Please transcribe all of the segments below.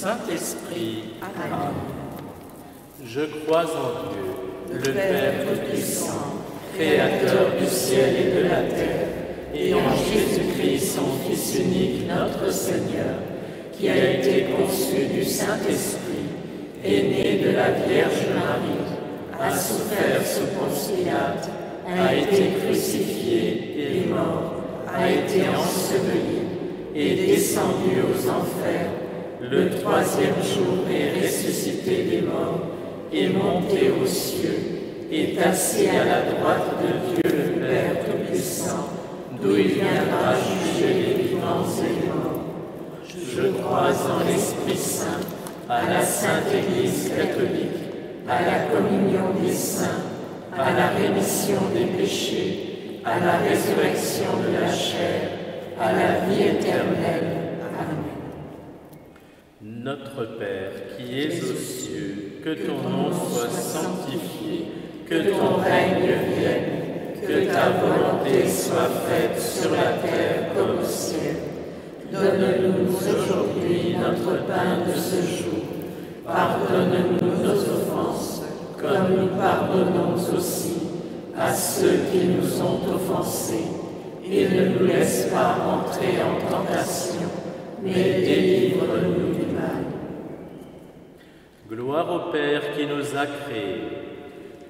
Saint-Esprit. Amen. Je crois en Dieu, le Père Tout-Puissant, Créateur du ciel et de la terre, et en Jésus-Christ, son Fils unique, notre Seigneur, qui a été conçu du Saint-Esprit, est né de la Vierge Marie, a souffert sous Ponce Pilate, a été crucifié et mort, a été enseveli, est descendu aux enfers, le troisième jour est ressuscité des morts, est monté aux cieux, est assis à la droite de Dieu le Père Tout-Puissant, d'où il viendra juger les vivants et les morts. Je crois en l'Esprit Saint, à la Sainte Église catholique, à la communion des saints, à la rémission des péchés, à la résurrection de la chair, à la vie éternelle. Amen. Notre Père, qui es aux cieux, que ton nom soit sanctifié, que ton règne vienne, que ta volonté soit faite sur la terre comme au ciel. Donne-nous aujourd'hui notre pain de ce jour. Pardonne-nous nos offenses, comme nous pardonnons aussi à ceux qui nous ont offensés. Et ne nous laisse pas entrer en tentation, mais délivre-nous du mal. Gloire au Père qui nous a créés.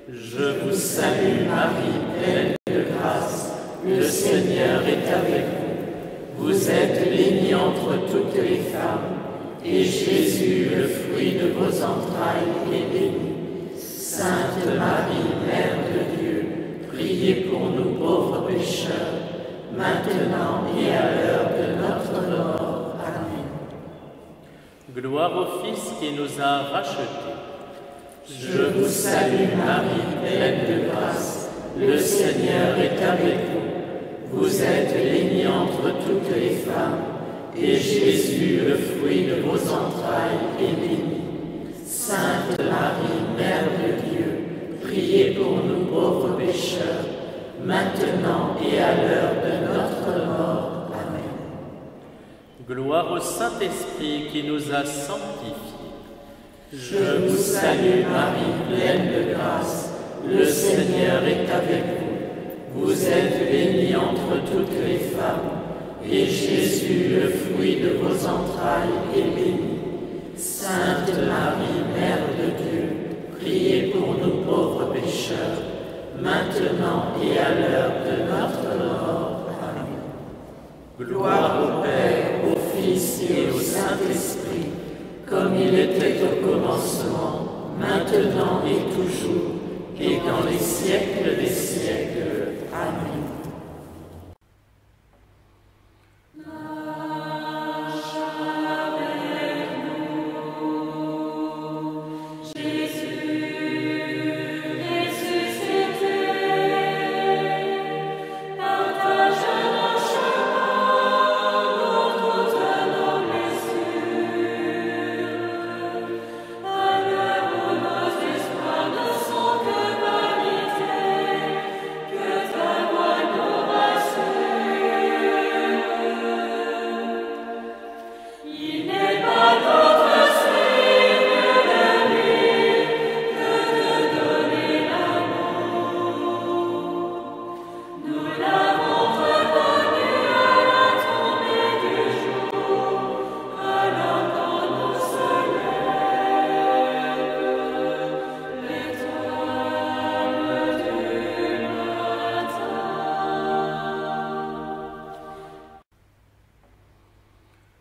Je vous salue Marie, pleine de grâce, le Seigneur est avec vous. Vous êtes bénie entre toutes les femmes, et Jésus, le fruit de vos entrailles, est béni. Sainte Marie, Mère de Dieu, priez pour nous pauvres pécheurs, maintenant et à l'heure de notre mort. Amen. Gloire au Fils qui nous a rachetés. Je vous salue Marie, pleine de grâce, le Seigneur est avec vous. Vous êtes bénie entre toutes les femmes, et Jésus, le fruit de vos entrailles, est béni. Sainte Marie, Mère de Dieu, priez pour nous pauvres pécheurs, maintenant et à l'heure de notre mort. Amen. Gloire au Saint-Esprit qui nous a sanctifiés. Je vous salue Marie, pleine de grâce, le Seigneur est avec vous. Vous êtes bénie entre toutes les femmes, et Jésus, le fruit de vos entrailles, est béni. Sainte Marie, Mère de Dieu, priez pour nous pauvres pécheurs, maintenant et à l'heure de notre mort. Amen. Gloire au Père, au Fils et au Saint-Esprit, comme il était au commencement, maintenant et toujours, et dans les siècles des siècles. Amen.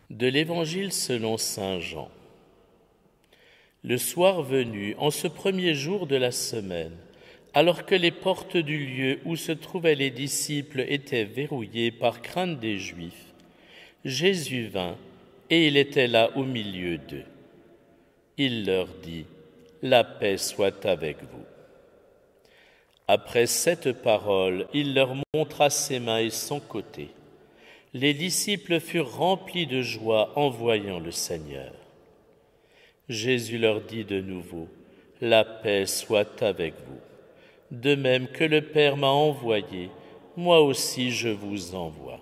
De l'Évangile selon saint Jean. Le soir venu, en ce premier jour de la semaine, alors que les portes du lieu où se trouvaient les disciples étaient verrouillées par crainte des Juifs, Jésus vint et il était là au milieu d'eux. Il leur dit : « La paix soit avec vous. » Après cette parole, il leur montra ses mains et son côté. Les disciples furent remplis de joie en voyant le Seigneur. Jésus leur dit de nouveau : « La paix soit avec vous. De même que le Père m'a envoyé, moi aussi je vous envoie. »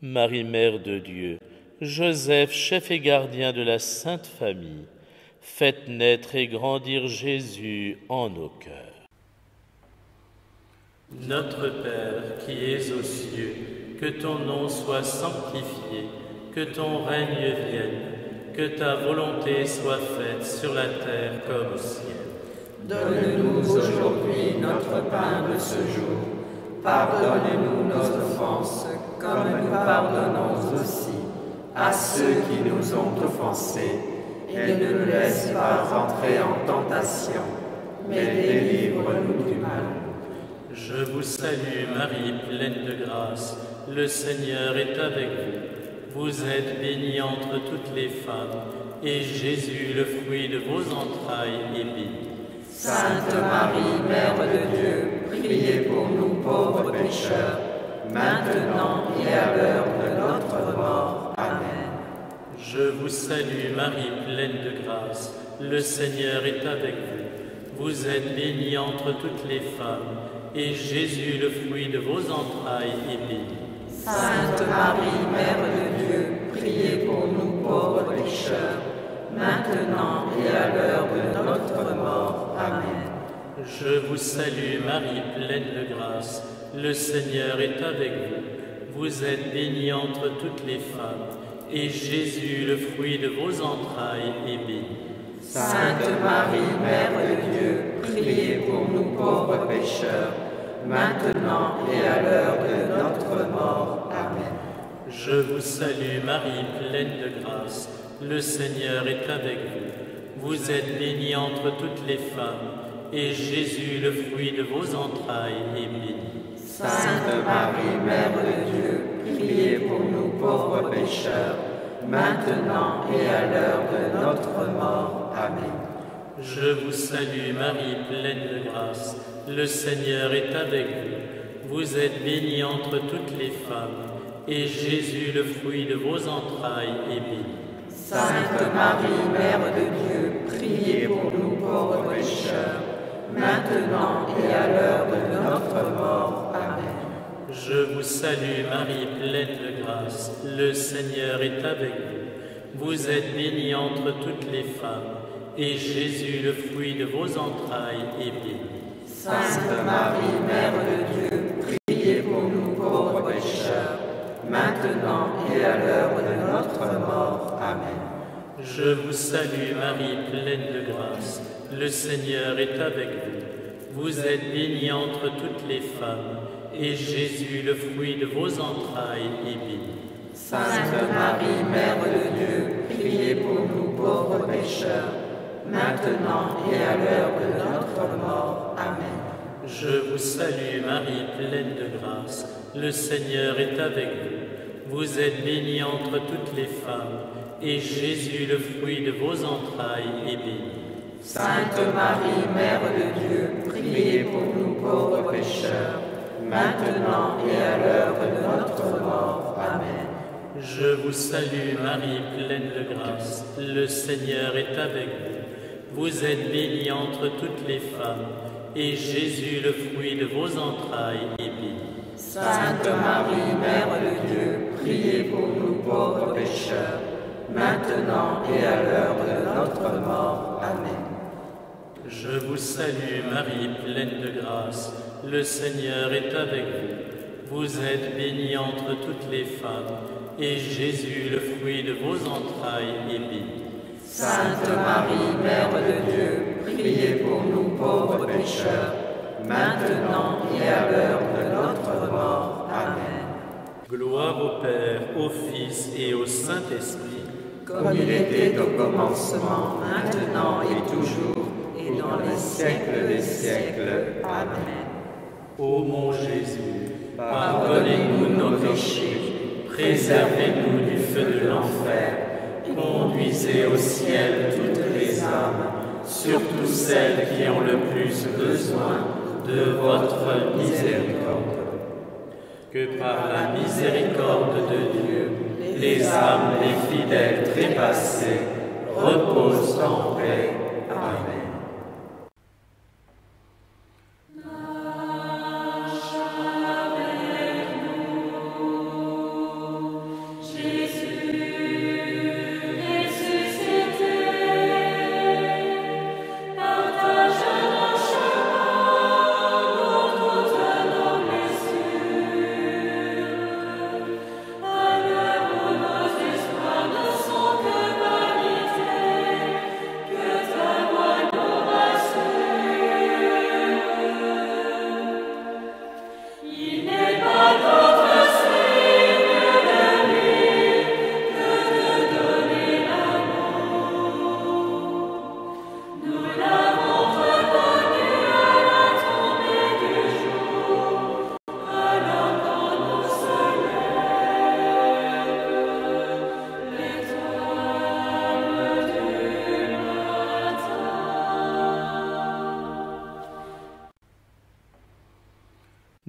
Marie, Mère de Dieu, Joseph, chef et gardien de la Sainte Famille, faites naître et grandir Jésus en nos cœurs. Notre Père qui es aux cieux, que ton nom soit sanctifié, que ton règne vienne, que ta volonté soit faite sur la terre comme au ciel. Donne-nous aujourd'hui notre pain de ce jour. Pardonne-nous nos offenses, comme nous pardonnons aussi à ceux qui nous ont offensés. Et ne nous laisse pas entrer en tentation, mais délivre-nous du mal. Je vous salue Marie, pleine de grâce, le Seigneur est avec vous. Vous êtes bénie entre toutes les femmes, et Jésus, le fruit de vos entrailles, est béni. Sainte Marie, Mère de Dieu, priez pour nous pauvres pécheurs, maintenant et à l'heure de notre mort. Amen. Je vous salue Marie, pleine de grâce, le Seigneur est avec vous. Vous êtes bénie entre toutes les femmes, et Jésus, le fruit de vos entrailles, est béni. Sainte Marie, Mère de Dieu, priez pour nous pauvres pécheurs, maintenant et à l'heure de notre mort. Amen. Je vous salue Marie, pleine de grâce, le Seigneur est avec vous. Vous êtes bénie entre toutes les femmes, et Jésus, le fruit de vos entrailles, est béni. Sainte Marie, Mère de Dieu, priez pour nous pauvres pécheurs, maintenant et à l'heure de notre mort. Amen. Je vous salue Marie, pleine de grâce, le Seigneur est avec vous. Vous êtes bénie entre toutes les femmes, et Jésus, le fruit de vos entrailles, est béni. Sainte Marie, Mère de Dieu, priez pour nous pauvres pécheurs, maintenant et à l'heure de notre mort. Amen. Je vous salue Marie, pleine de grâce, le Seigneur est avec vous. Vous êtes bénie entre toutes les femmes, et Jésus, le fruit de vos entrailles, est béni. Sainte Marie, Mère de Dieu, priez pour nous pauvres pécheurs, maintenant et à l'heure de notre mort. Amen. Je vous salue Marie, pleine de grâce, le Seigneur est avec vous. Vous êtes bénie entre toutes les femmes, et Jésus, le fruit de vos entrailles, est béni. Sainte Marie, Mère de Dieu, priez pour nous pauvres pécheurs, maintenant et à l'heure de notre mort. Amen. Je vous salue Marie, pleine de grâce, le Seigneur est avec vous. Vous êtes bénie entre toutes les femmes, et Jésus, le fruit de vos entrailles, est béni. Sainte Marie, Mère de Dieu, priez pour nous pauvres pécheurs, maintenant et à l'heure de notre mort. Amen. Je vous salue Marie, pleine de grâce, le Seigneur est avec vous. Vous êtes bénie entre toutes les femmes, et Jésus, le fruit de vos entrailles, est béni. Sainte Marie, Mère de Dieu, priez pour nous pauvres pécheurs, maintenant et à l'heure de notre mort. Amen. Je vous salue Marie, pleine de grâce, le Seigneur est avec vous. Vous êtes bénie entre toutes les femmes, et Jésus, le fruit de vos entrailles, est béni. Sainte Marie, Mère de Dieu, priez pour nous pauvres pécheurs, maintenant et à l'heure de notre mort. Amen. Je vous salue Marie, pleine de grâce, le Seigneur est avec vous. Vous êtes bénie entre toutes les femmes, et Jésus, le fruit de vos entrailles, est béni. Sainte Marie, Mère de Dieu, priez pour nous pauvres pécheurs, maintenant et à l'heure de notre mort. Amen. Gloire au Père, au Fils et au Saint-Esprit, comme il était au commencement, maintenant et toujours, et dans les siècles des siècles. Amen. Ô mon Jésus, pardonnez-nous nos péchés, préservez-nous du feu de l'enfer, conduisez au ciel toutes les âmes, surtout celles qui ont le plus besoin de votre miséricorde. Que par la miséricorde de Dieu, les âmes des fidèles trépassés reposent en paix. Amen. Jésus.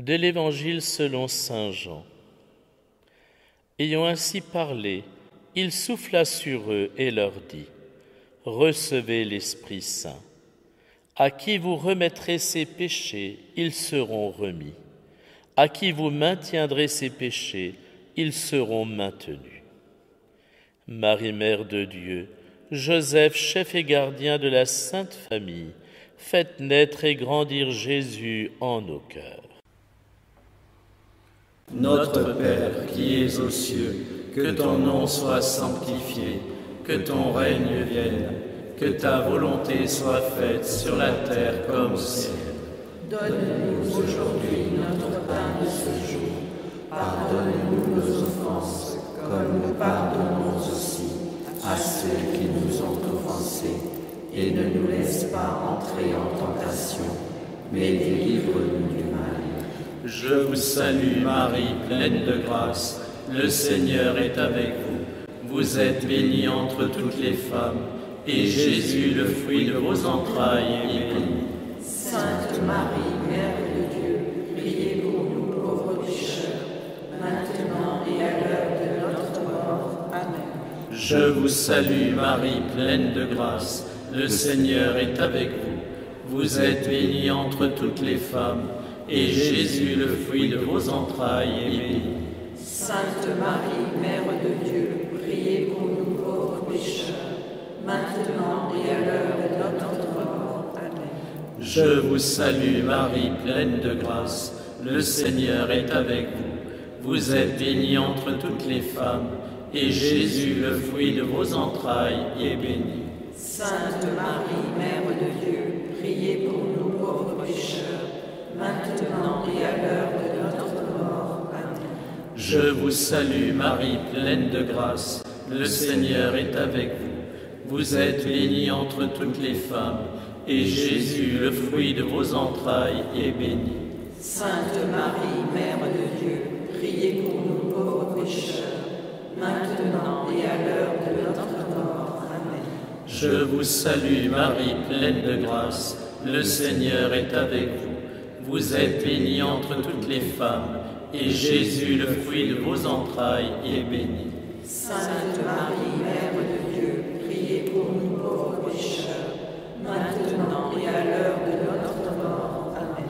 De l'Évangile selon saint Jean. Ayant ainsi parlé, il souffla sur eux et leur dit : Recevez l'Esprit Saint. À qui vous remettrez ses péchés, ils seront remis. À qui vous maintiendrez ses péchés, ils seront maintenus. Marie, Mère de Dieu, Joseph, chef et gardien de la Sainte Famille, faites naître et grandir Jésus en nos cœurs. Notre Père qui es aux cieux, que ton nom soit sanctifié, que ton règne vienne, que ta volonté soit faite sur la terre comme au ciel. Donne-nous aujourd'hui notre pain de ce jour. Pardonne-nous nos offenses, comme nous pardonnons aussi à ceux qui nous ont offensés. Et ne nous laisse pas entrer en tentation, mais délivre-nous du mal. Je vous salue Marie, pleine de grâce, le Seigneur est avec vous. Vous êtes bénie entre toutes les femmes, et Jésus, le fruit de vos entrailles, est béni. Sainte Marie, Mère de Dieu, priez pour nous pauvres pécheurs, maintenant et à l'heure de notre mort. Amen. Je vous salue Marie, pleine de grâce, le Seigneur est avec vous. Vous êtes bénie entre toutes les femmes, et Jésus, le fruit de vos entrailles, est béni. Sainte Marie, Mère de Dieu, priez pour nous pauvres pécheurs, maintenant et à l'heure de notre mort. Amen. Je vous salue Marie, pleine de grâce, le Seigneur est avec vous. Vous êtes bénie entre toutes les femmes, et Jésus, le fruit de vos entrailles, est béni. Sainte Marie, Mère de Dieu, priez pour nous pauvres pécheurs, maintenant et à l'heure de notre mort. Amen. Je vous salue Marie, pleine de grâce, le Seigneur est avec vous. Vous êtes bénie entre toutes les femmes, et Jésus, le fruit de vos entrailles, est béni. Sainte Marie, Mère de Dieu, priez pour nous pauvres pécheurs, maintenant et à l'heure de notre mort. Amen. Je vous salue Marie, pleine de grâce, le Seigneur est avec vous. Vous êtes bénie entre toutes les femmes, et Jésus, le fruit de vos entrailles, est béni. Sainte Marie, Mère de Dieu, priez pour nous pauvres pécheurs, maintenant et à l'heure de notre mort. Amen.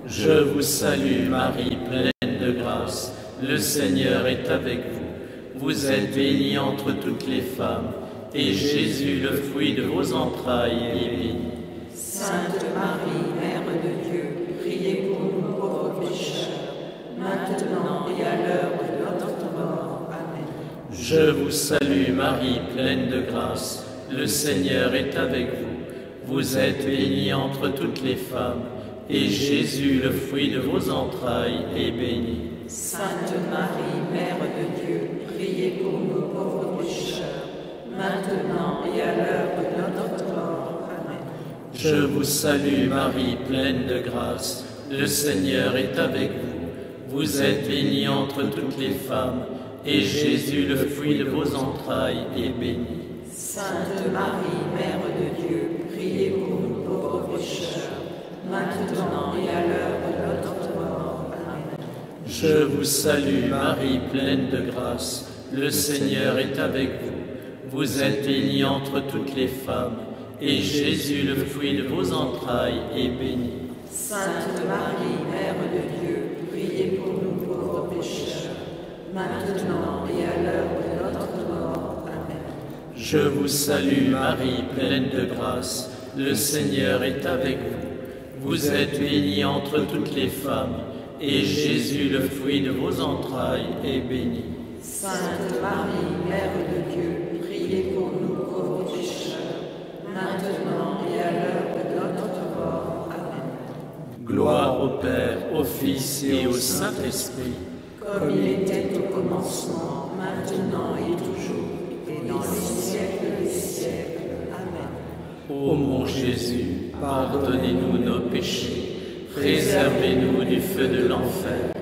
Je vous salue Marie, pleine de grâce, le Seigneur est avec vous. Vous êtes bénie entre toutes les femmes, et Jésus, le fruit de vos entrailles, est béni. Sainte Marie, Mère de Dieu, priez pour nous pauvres pécheurs, maintenant et à l'heure de notre mort. Amen. Je vous salue Marie, pleine de grâce, le Seigneur est avec vous. Vous êtes bénie entre toutes les femmes, et Jésus, le fruit de vos entrailles, est béni. Sainte Marie, Mère de Dieu, priez pour nous pauvres pécheurs, maintenant et à l'heure de notre mort. Amen. Je vous salue Marie, pleine de grâce, le Seigneur est avec vous. Vous êtes bénie entre toutes les femmes, et Jésus, le fruit de vos entrailles, est béni. Sainte Marie, Mère de Dieu, priez pour nous pauvres pécheurs, maintenant et à l'heure de notre mort. Amen. Je vous salue Marie, pleine de grâce, le Seigneur est avec vous. Vous êtes bénie entre toutes les femmes, et Jésus, le fruit de vos entrailles, est béni. Sainte Marie, Mère de Dieu, priez pour nous pauvres pécheurs, maintenant et à l'heure de notre mort. Amen. Je vous salue Marie, pleine de grâce, le Seigneur est avec vous. Vous êtes bénie entre toutes les femmes, et Jésus, le fruit de vos entrailles, est béni. Sainte Marie, Mère de Dieu, priez pour nous pauvres pécheurs, maintenant et à l'heure de notre mort. Amen. Gloire au Père, au Fils et au Saint-Esprit, comme il était au commencement, maintenant et toujours, et dans les siècles des siècles. Amen. Ô mon Jésus, pardonnez-nous nos péchés, préservez-nous du feu de l'enfer,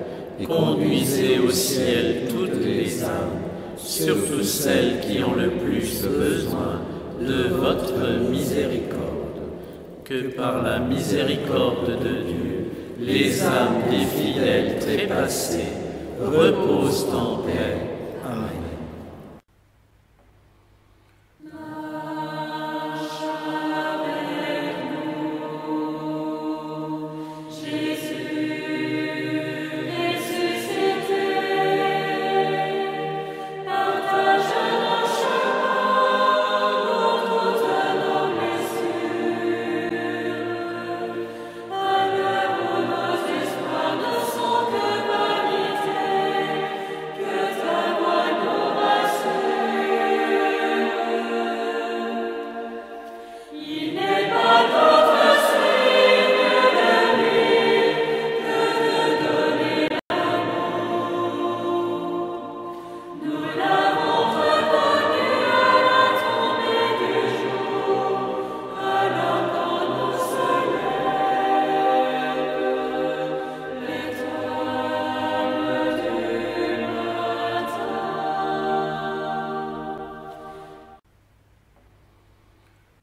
conduisez au ciel toutes les âmes, surtout celles qui ont le plus besoin de votre miséricorde. Que par la miséricorde de Dieu, les âmes des fidèles trépassés reposent en paix. Amen.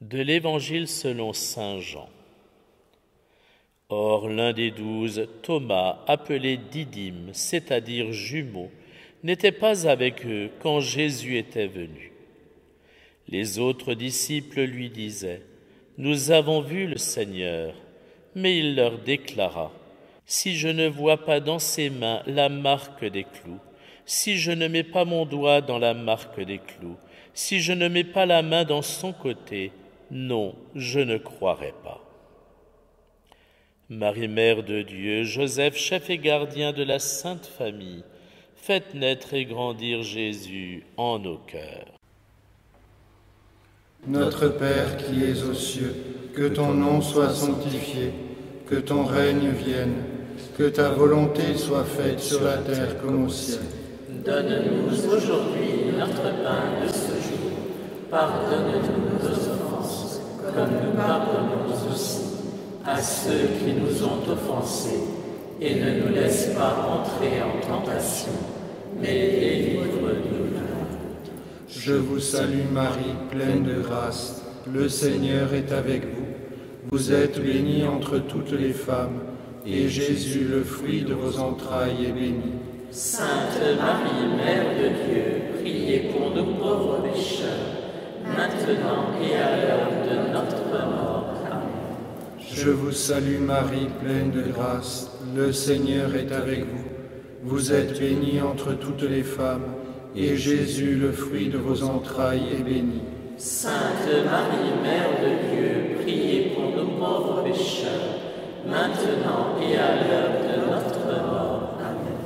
De l'Évangile selon saint Jean. Or, l'un des 12, Thomas, appelé Didyme, c'est-à-dire jumeau, n'était pas avec eux quand Jésus était venu. Les autres disciples lui disaient : « Nous avons vu le Seigneur. » Mais il leur déclara : « Si je ne vois pas dans ses mains la marque des clous, si je ne mets pas mon doigt dans la marque des clous, si je ne mets pas la main dans son côté, non, je ne croirai pas. » Marie, Mère de Dieu, Joseph, chef et gardien de la Sainte Famille, faites naître et grandir Jésus en nos cœurs. Notre Père qui es aux cieux, que ton nom soit sanctifié, que ton règne vienne, que ta volonté soit faite sur la terre comme au ciel. Donne-nous aujourd'hui notre pain de ce jour. Pardonne-nous nos offenses, comme nous pardonnons aussi à ceux qui nous ont offensés. Et ne nous laisse pas entrer en tentation, mais délivre-nous du mal. Je vous salue Marie, pleine de grâce, le Seigneur est avec vous. Vous êtes bénie entre toutes les femmes, et Jésus, le fruit de vos entrailles, est béni. Sainte Marie, Mère de Dieu, priez pour nous pauvres pécheurs, maintenant et à l'heure de notre mort. Amen. Je vous salue Marie, pleine de grâce, le Seigneur est avec vous. Vous êtes bénie entre toutes les femmes, et Jésus, le fruit de vos entrailles, est béni. Sainte Marie, Mère de Dieu, priez pour nous pauvres pécheurs, maintenant et à l'heure de notre mort. Amen.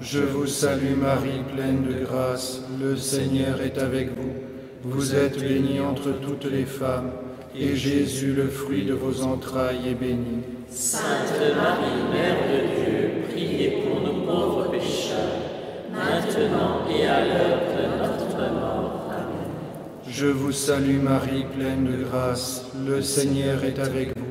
Je vous salue Marie, pleine de grâce, le Seigneur est avec vous. Vous êtes bénie entre toutes les femmes, et Jésus, le fruit de vos entrailles, est béni. Sainte Marie, Mère de Dieu, priez pour nous pauvres pécheurs, maintenant et à l'heure de notre mort. Amen. Je vous salue Marie, pleine de grâce, le Seigneur est avec vous.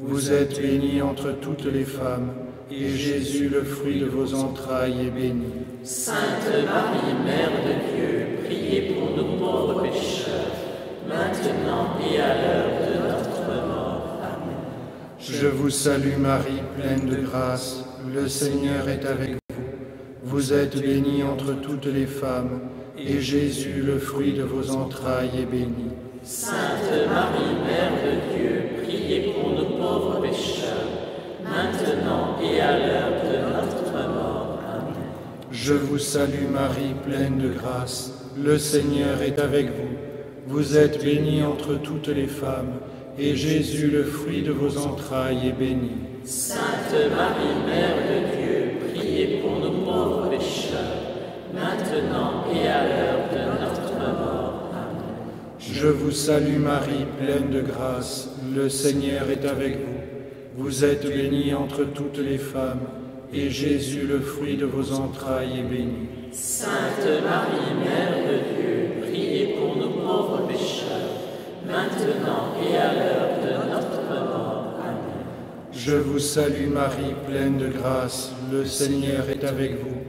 Vous êtes bénie entre toutes les femmes, et Jésus, le fruit de vos entrailles, est béni. Sainte Marie, Mère de Dieu, priez pour nous pauvres pécheurs, maintenant et à l'heure de notre mort. Amen. Je vous salue Marie, pleine de grâce, le Seigneur est avec vous. Vous êtes bénie entre toutes les femmes, et Jésus, le fruit de vos entrailles, est béni. Sainte Marie, Mère de Dieu, priez pour nous pauvres pécheurs, maintenant et à l'heure de notre mort. Amen. Je vous salue Marie, pleine de grâce, le Seigneur est avec vous. Vous êtes bénie entre toutes les femmes, et Jésus, le fruit de vos entrailles, est béni. Sainte Marie, Mère de Dieu, priez pour nous pauvres pécheurs, maintenant et à l'heure de notre mort. Amen. Je vous salue Marie, pleine de grâce, le Seigneur est avec vous. Vous êtes bénie entre toutes les femmes, et Jésus, le fruit de vos entrailles, est béni. Sainte Marie, Mère de Dieu, priez pour nous pauvres pécheurs, maintenant et à l'heure de notre mort. Amen. Je vous salue Marie, pleine de grâce, le Seigneur est avec vous.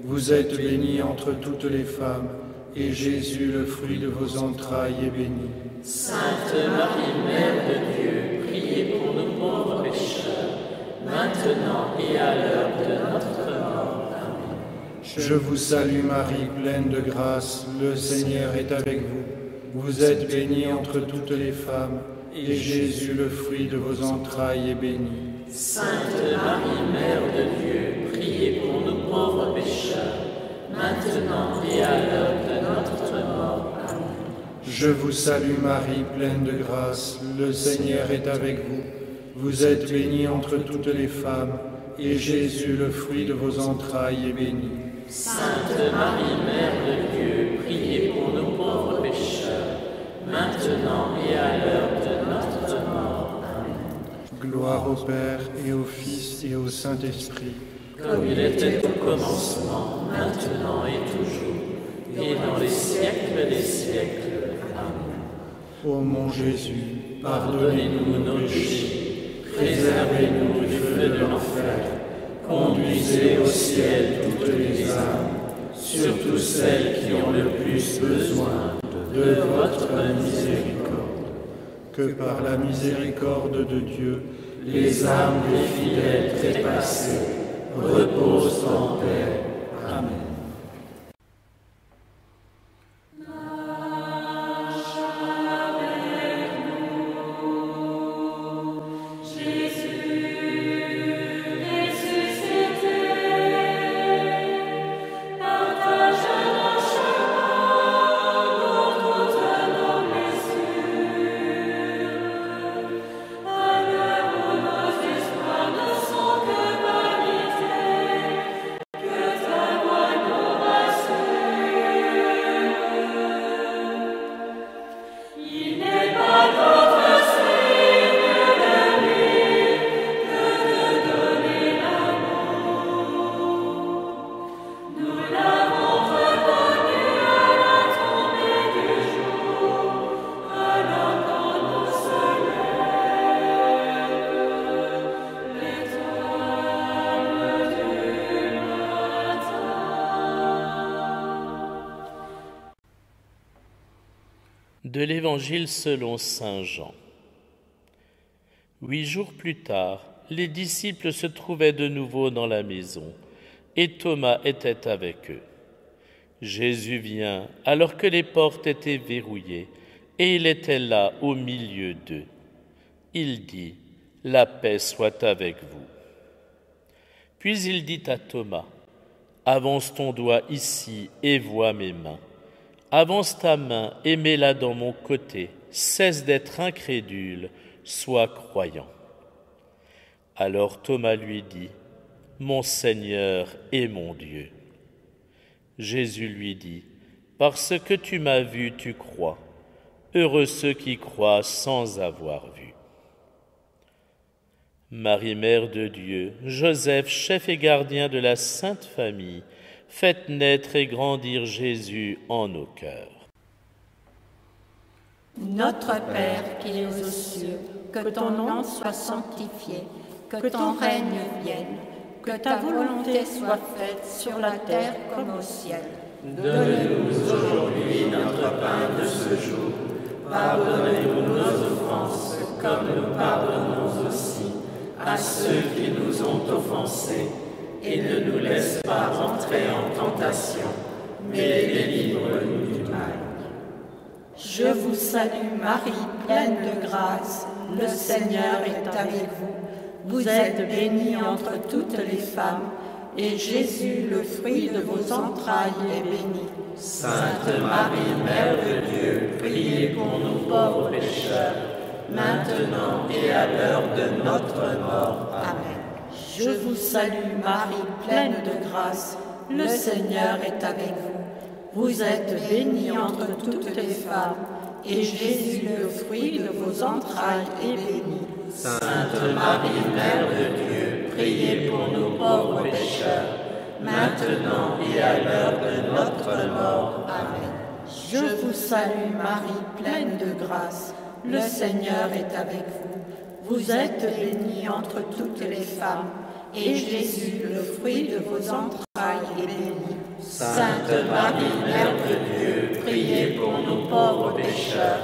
Vous êtes bénie entre toutes les femmes, et Jésus, le fruit de vos entrailles, est béni. Sainte Marie, Mère de Dieu, priez pour nous pauvres pécheurs, maintenant et à l'heure de notre mort. Amen. Je vous salue Marie, pleine de grâce, le Seigneur est avec vous. Vous êtes bénie entre toutes les femmes, et Jésus, le fruit de vos entrailles, est béni. Sainte Marie, Mère de Dieu, priez pour nous pauvres pécheurs, maintenant et à l'heure de notre mort. Amen. Je vous salue Marie, pleine de grâce, le Seigneur est avec vous. Vous êtes bénie entre toutes les femmes, et Jésus, le fruit de vos entrailles, est béni. Sainte Marie, Mère de Dieu, priez pour nous pauvres pécheurs, maintenant et à l'heure de notre mort. Amen. Gloire au Père, et au Fils, et au Saint-Esprit. Comme il était au commencement, maintenant et toujours, et dans les siècles des siècles. Amen. Ô mon Jésus, Pardonnez-nous nos péchés, préservez-nous du feu de l'enfer, conduisez au ciel toutes les âmes, surtout celles qui ont le plus besoin de votre miséricorde. que par la miséricorde de Dieu, Les âmes des fidèles trépassés reposent en paix. Amen. De l'Évangile selon saint Jean. 8 jours plus tard, les disciples se trouvaient de nouveau dans la maison, et Thomas était avec eux. Jésus vient alors que les portes étaient verrouillées, et il était là au milieu d'eux. Il dit : « La paix soit avec vous. » Puis il dit à Thomas : « Avance ton doigt ici et vois mes mains. Avance ta main et mets-la dans mon côté. Cesse d'être incrédule, sois croyant. » Alors Thomas lui dit : « Mon Seigneur et mon Dieu. » Jésus lui dit : « Parce que tu m'as vu, tu crois. Heureux ceux qui croient sans avoir vu. » Marie, Mère de Dieu, Joseph, chef et gardien de la Sainte Famille, faites naître et grandir Jésus en nos cœurs. Notre Père qui es aux cieux, que ton nom soit sanctifié, que ton règne vienne, que ta volonté soit faite sur la terre comme au ciel. Donne-nous aujourd'hui notre pain de ce jour. Pardonne-nous nos offenses, comme nous pardonnons aussi à ceux qui nous ont offensés. Et ne nous laisse pas entrer en tentation, mais délivre-nous du mal. Je vous salue Marie, pleine de grâce, le Seigneur est avec vous. Vous êtes bénie entre toutes les femmes, et Jésus, le fruit de vos entrailles, est béni. Sainte Marie, Mère de Dieu, priez pour nous pauvres pécheurs, maintenant et à l'heure de notre mort. Amen. Je vous salue Marie, pleine de grâce, le Seigneur est avec vous. Vous êtes bénie entre toutes les femmes, et Jésus, le fruit de vos entrailles, est béni. Sainte Marie, Mère de Dieu, priez pour nous pauvres pécheurs, maintenant et à l'heure de notre mort. Amen. Je vous salue Marie, pleine de grâce, le Seigneur est avec vous. Vous êtes bénie entre toutes les femmes, et Jésus, le fruit de vos entrailles, est béni. Sainte Marie, Mère de Dieu, priez pour nous pauvres pécheurs,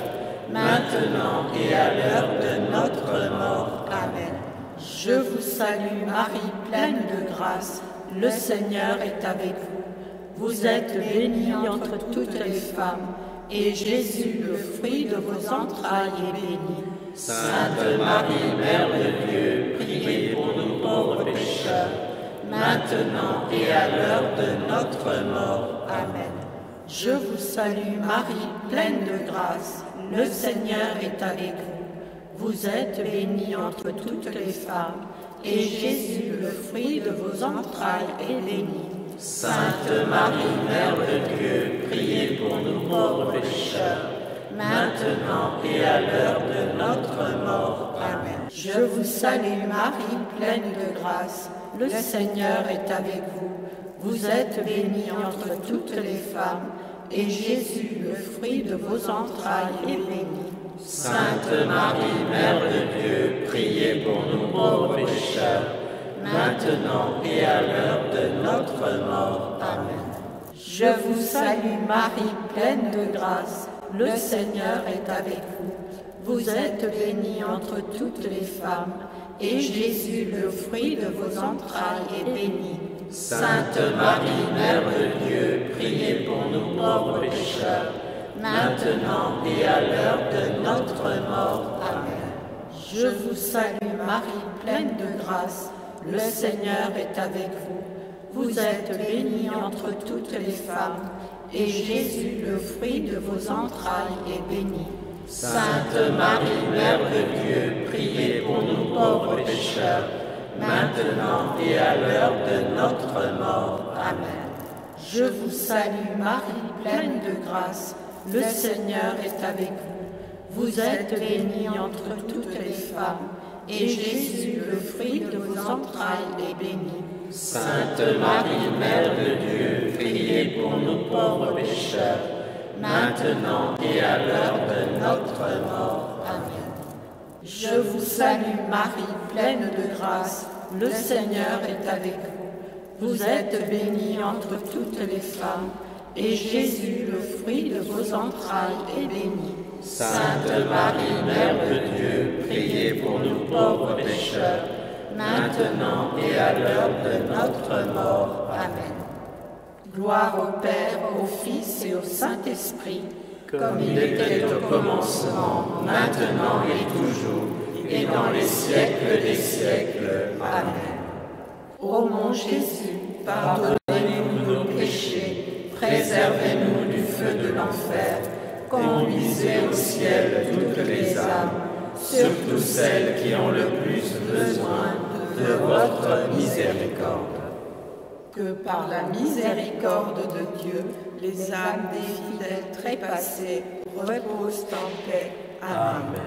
maintenant et à l'heure de notre mort. Amen. Je vous vous salue Marie, pleine de grâce, le Seigneur est avec vous. Vous êtes bénie entre toutes les femmes, et Jésus, le fruit de vos entrailles, est béni. Sainte Marie, Mère de Dieu, priez pour nous pauvres pécheurs, maintenant et à l'heure de notre mort. Amen. Je vous salue Marie, pleine de grâce, le Seigneur est avec vous. Vous êtes bénie entre toutes les femmes, et Jésus, le fruit de vos entrailles, est béni. Sainte Marie, Mère de Dieu, priez pour nous pauvres pécheurs, maintenant et à l'heure de notre mort. Amen. Je vous salue Marie, pleine de grâce, le Seigneur est avec vous. Vous êtes bénie entre toutes les femmes, et Jésus, le fruit de vos entrailles, est béni. Sainte Marie, Mère de Dieu, priez pour nous pauvres pécheurs, maintenant et à l'heure de notre mort. Amen. Je vous salue Marie, pleine de grâce, le Seigneur est avec vous. Vous êtes bénie entre toutes les femmes, et Jésus, le fruit de vos entrailles, est béni. Sainte Marie, Mère de Dieu, priez pour nous pauvres pécheurs, maintenant et à l'heure de notre mort. Amen. Je vous salue Marie, pleine de grâce, le Seigneur est avec vous. Vous êtes bénie entre toutes les femmes, et Jésus, le fruit de vos entrailles, est béni. Sainte Marie, Mère de Dieu, priez pour nous pauvres pécheurs, maintenant et à l'heure de notre mort. Amen. Je vous salue Marie, pleine de grâce, le Seigneur est avec vous. Vous êtes bénie entre toutes les femmes, et Jésus, le fruit de vos entrailles, est béni. Sainte Marie, Mère de Dieu, priez pour nous pauvres pécheurs, maintenant et à l'heure de notre mort. Amen. Je vous salue Marie, pleine de grâce, le Seigneur est avec vous. Vous êtes bénie entre toutes les femmes, et Jésus, le fruit de vos entrailles, est béni. Sainte Marie, Mère de Dieu, priez pour nous pauvres pécheurs, maintenant et à l'heure de notre mort. Amen. Gloire au Père, au Fils et au Saint-Esprit, comme il était au commencement, maintenant et toujours, et dans les siècles des siècles. Amen. Ô mon Jésus, pardonnez-nous nos péchés, préservez-nous du feu de l'enfer, conduisez au ciel toutes les âmes, surtout celles qui ont le plus besoin de votre miséricorde. Que par la miséricorde de Dieu, les âmes des fidèles trépassés reposent en paix. Amen.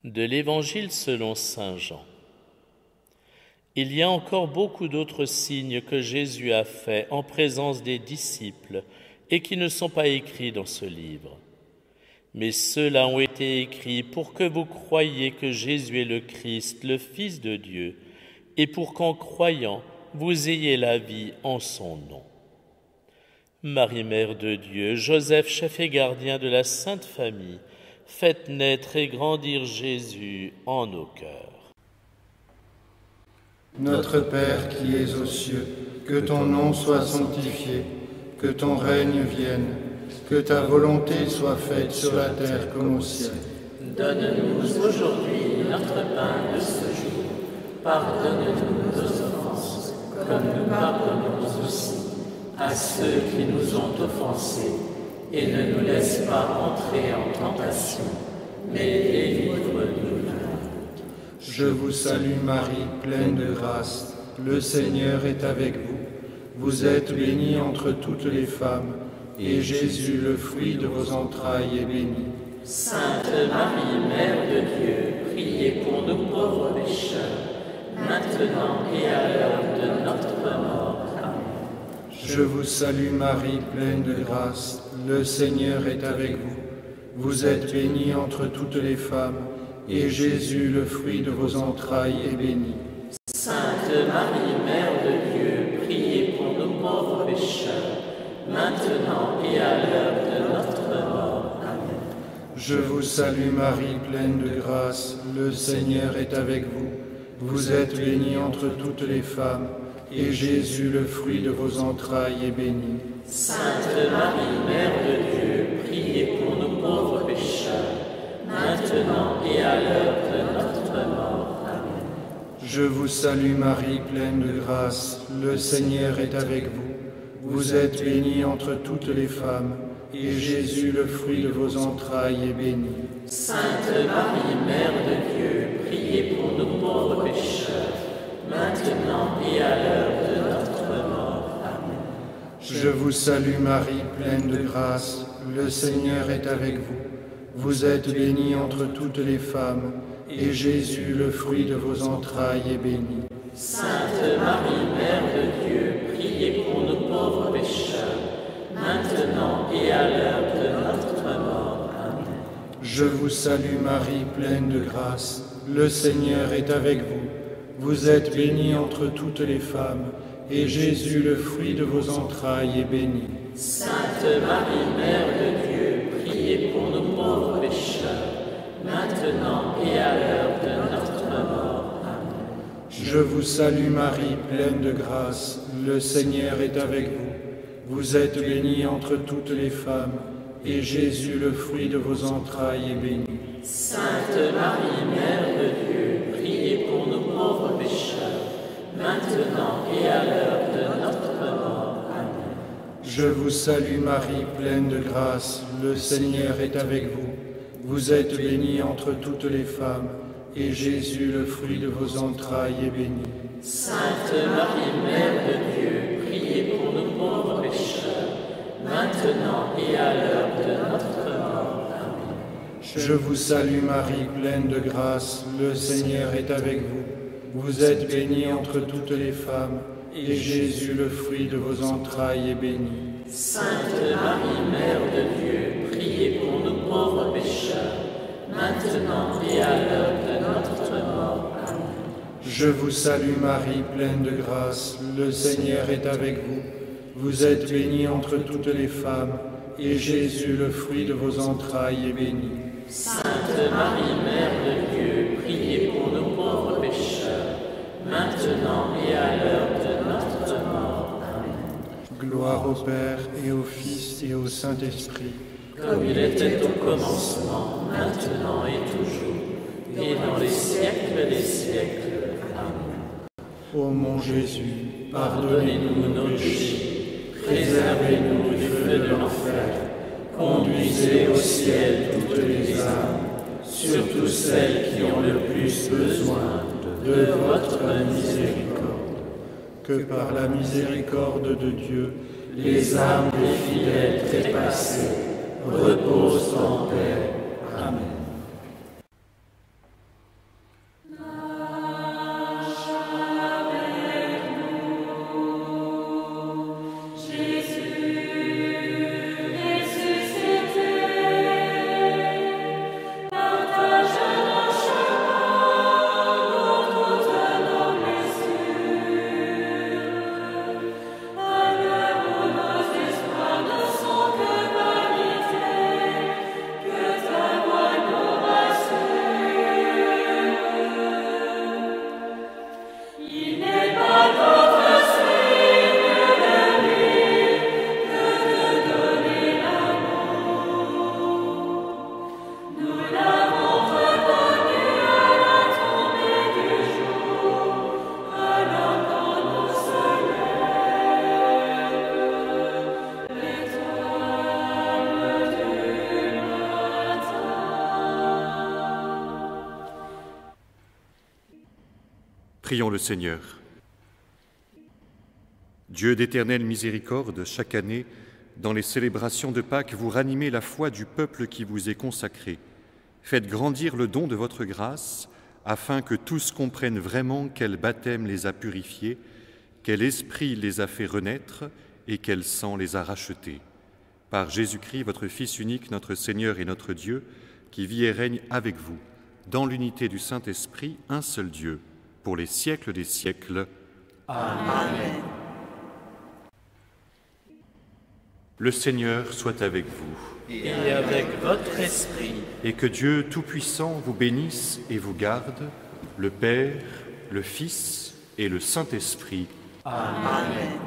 De l'Évangile selon saint Jean. Il y a encore beaucoup d'autres signes que Jésus a faits en présence des disciples et qui ne sont pas écrits dans ce livre. Mais ceux-là ont été écrits pour que vous croyiez que Jésus est le Christ, le Fils de Dieu, et pour qu'en croyant, vous ayez la vie en son nom. Marie, Mère de Dieu, Joseph, chef et gardien de la Sainte Famille, faites naître et grandir Jésus en nos cœurs. Notre Père qui es aux cieux, que ton nom soit sanctifié, que ton règne vienne, que ta volonté soit faite sur la terre comme au ciel. Donne-nous aujourd'hui notre pain de ce jour. Pardonne-nous nos offenses, comme nous pardonnons aussi à ceux qui nous ont offensés. Et ne nous laisse pas entrer en tentation, mais délivre-nous du mal. Je vous salue Marie, pleine de grâce. Le Seigneur est avec vous. Vous êtes bénie entre toutes les femmes, et Jésus, le fruit de vos entrailles, est béni. Sainte Marie, Mère de Dieu, priez pour nous pauvres pécheurs, maintenant et à l'heure de notre mort. Amen. Je vous salue Marie, pleine de grâce. Le Seigneur est avec vous. Vous êtes bénie entre toutes les femmes, et Jésus, le fruit de vos entrailles, est béni. Sainte Marie, Mère de Dieu, priez pour nous pauvres pécheurs, maintenant et à l'heure de notre mort. Amen. Je vous salue Marie, pleine de grâce. Le Seigneur est avec vous. Vous êtes bénie entre toutes les femmes, et Jésus, le fruit de vos entrailles, est béni. Sainte Marie, Mère de Dieu, priez pour nous pauvres pécheurs, maintenant et à l'heure de notre mort. Amen. Je vous salue Marie, pleine de grâce. Le Seigneur est avec vous. Vous êtes bénie entre toutes les femmes, et Jésus, le fruit de vos entrailles, est béni. Sainte Marie, Mère de Dieu, priez pour nous pauvres pécheurs, maintenant et à l'heure de notre mort. Amen. Je vous salue Marie, pleine de grâce. Le Seigneur est avec vous. Vous êtes bénie entre toutes les femmes, et Jésus, le fruit de vos entrailles, est béni. Sainte Marie, Mère de Dieu, priez pour nous pauvres pécheurs, maintenant et à l'heure de notre mort. Amen. Je vous salue Marie, pleine de grâce. Le Seigneur est avec vous. Vous êtes bénie entre toutes les femmes, et Jésus, le fruit de vos entrailles, est béni. Sainte Marie, Mère de Dieu, priez pour nous pauvres pécheurs, maintenant et à l'heure de notre mort. Amen. Je vous salue Marie, pleine de grâce. Le Seigneur est avec vous. Vous êtes bénie entre toutes les femmes, et Jésus, le fruit de vos entrailles, est béni. Sainte Marie, Mère de Dieu, priez pour nous pauvres pécheurs, maintenant et à l'heure de notre mort. Amen. Je vous salue Marie, pleine de grâce. Le Seigneur est avec vous. Vous êtes bénie entre toutes les femmes, et Jésus, le fruit de vos entrailles, est béni. Sainte Marie, Mère de Dieu, priez pour nous pauvres pécheurs, maintenant et à l'heure de notre mort. Amen. Je vous salue Marie, pleine de grâce. Le Seigneur est avec vous. Vous êtes bénie entre toutes les femmes, et Jésus, le fruit de vos entrailles, est béni. Sainte Marie, Mère de Dieu, priez pour nous pauvres pécheurs, maintenant et à l'heure de notre mort. Amen. Je vous salue Marie, pleine de grâce. Le Seigneur est avec vous. Vous êtes bénie entre toutes les femmes, et Jésus, le fruit de vos entrailles, est béni. Sainte Marie, Mère de Dieu, priez pour nous pauvres pécheurs, maintenant et à l'heure de notre mort. Amen. Gloire au Père, et au Fils, et au Saint-Esprit. Comme il était au commencement, maintenant et toujours, et dans les siècles des siècles. Amen. Ô mon Jésus, Pardonnez-nous nos péchés, préservez-nous du feu de l'enfer, conduisez au ciel toutes les âmes, surtout celles qui ont le plus besoin de votre miséricorde. que par la miséricorde de Dieu, Les âmes des fidèles trépassés reposent en paix. Amen. À l'heure où nos espoirs ne sont que vanité, Prions le Seigneur. Dieu d'éternelle miséricorde, chaque année, dans les célébrations de Pâques, vous ranimez la foi du peuple qui vous est consacré. Faites grandir le don de votre grâce, afin que tous comprennent vraiment quel baptême les a purifiés, quel esprit les a fait renaître et quel sang les a rachetés. Par Jésus-Christ, votre Fils unique, notre Seigneur et notre Dieu, qui vit et règne avec vous, dans l'unité du Saint-Esprit, un seul Dieu, pour les siècles des siècles. Amen. Le Seigneur soit avec vous. Et avec votre esprit. Et que Dieu Tout-Puissant vous bénisse et vous garde, le Père, le Fils et le Saint-Esprit. Amen.